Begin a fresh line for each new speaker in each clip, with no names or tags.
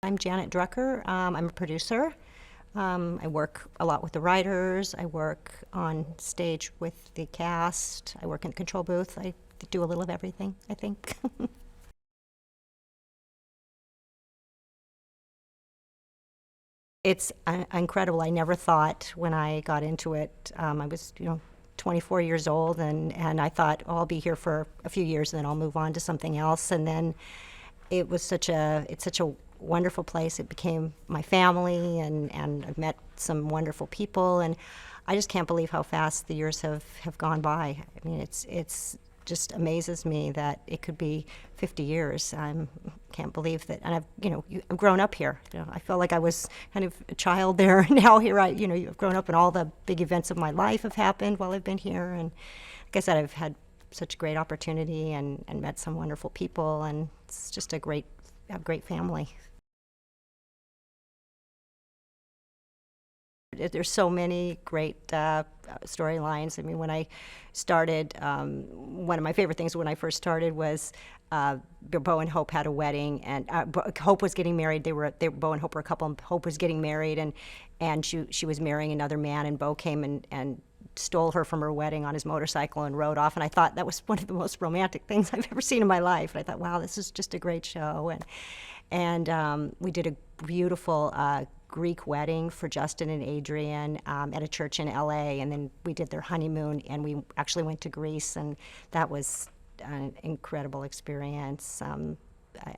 I'm Janet Drucker. I'm a producer. I work a lot with the writers. I work on stage with the cast. I work in the control booth. I do a little of everything, I think. It's incredible. I never thought when I got into it, I was, 24 years old, and I thought, oh, I'll be here for a few years and then I'll move on to something else. And then it's such a wonderful place. It became my family, and I've met some wonderful people, and I just can't believe how fast the years have gone by. I mean, it's just amazes me that it could be 50 years. I can't believe that. And I've grown up here. I feel like I was kind of a child there. Now here I've grown up, and all the big events of my life have happened while I've been here. And like I said, I've had such great opportunity and met some wonderful people, and it's just a great family. There's so many great storylines. I mean, when I started, one of my favorite things when I first started was Beau and Hope had a wedding, and Hope was getting married. Beau and Hope were a couple, and Hope was getting married, and she was marrying another man, and Beau came and stole her from her wedding on his motorcycle and rode off. And I thought that was one of the most romantic things I've ever seen in my life. And I thought, wow, this is just a great show. And we did a beautiful Greek wedding for Justin and Adrian at a church in LA, and then we did their honeymoon, and we actually went to Greece, and that was an incredible experience.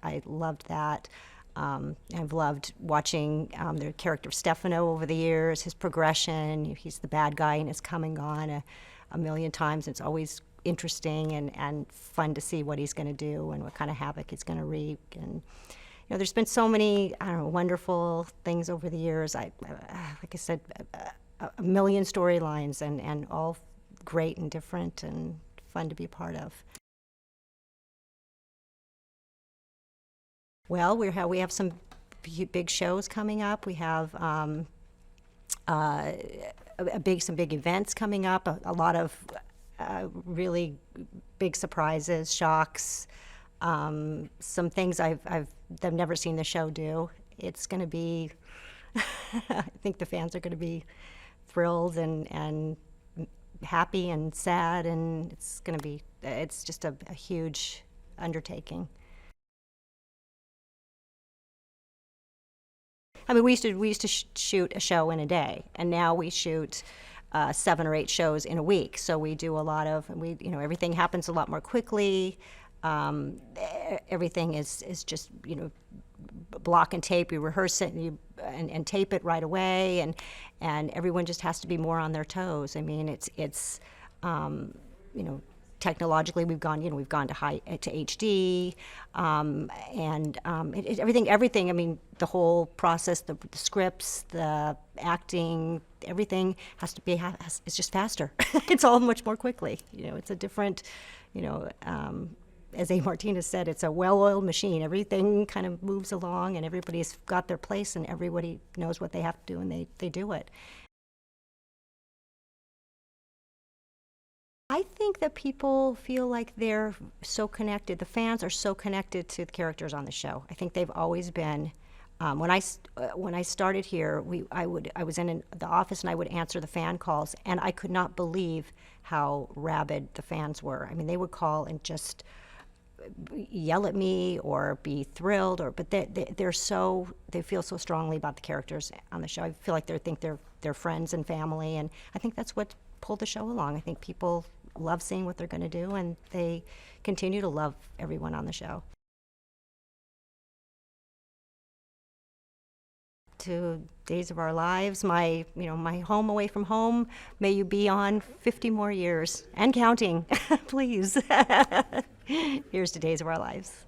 I loved that. I've loved watching the character of Stefano over the years, his progression. He's the bad guy and has come and gone a million times. It's always interesting and fun to see what he's going to do and what kind of havoc he's going to wreak. And there's been so many, wonderful things over the years. Like I said, a million storylines, and all great and different and fun to be a part of. Well, we have some big shows coming up. We have some big events coming up. A lot of really big surprises, shocks. Some things I've never seen the show do. It's going to be, I think the fans are going to be thrilled and happy and sad, and it's just a huge undertaking. I mean, we used to shoot a show in a day, and now we shoot 7 or 8 shows in a week. So we do a lot of, everything happens a lot more quickly. Everything is just, block and tape. You rehearse it and tape it right away, and everyone just has to be more on their toes. I mean, it's technologically we've gone to HD, everything. I mean, the whole process, the scripts, the acting, everything has to be it's just faster. It's all much more quickly. It's a different, as A. Martinez said, it's a well-oiled machine. Everything kind of moves along, and everybody's got their place, and everybody knows what they have to do, and they do it. I think that people feel like they're so connected. The fans are so connected to the characters on the show. I think they've always been. When I started here, I was in the office, and I would answer the fan calls, and I could not believe how rabid the fans were. I mean, they would call and just yell at me or be thrilled, but they feel so strongly about the characters on the show. I feel like they're friends and family, and I think that's what pulled the show along. I think people love seeing what they're going to do, and they continue to love everyone on the show. To Days of Our Lives, my home away from home, may you be on 50 more years and counting, please. Here's to Days of Our Lives.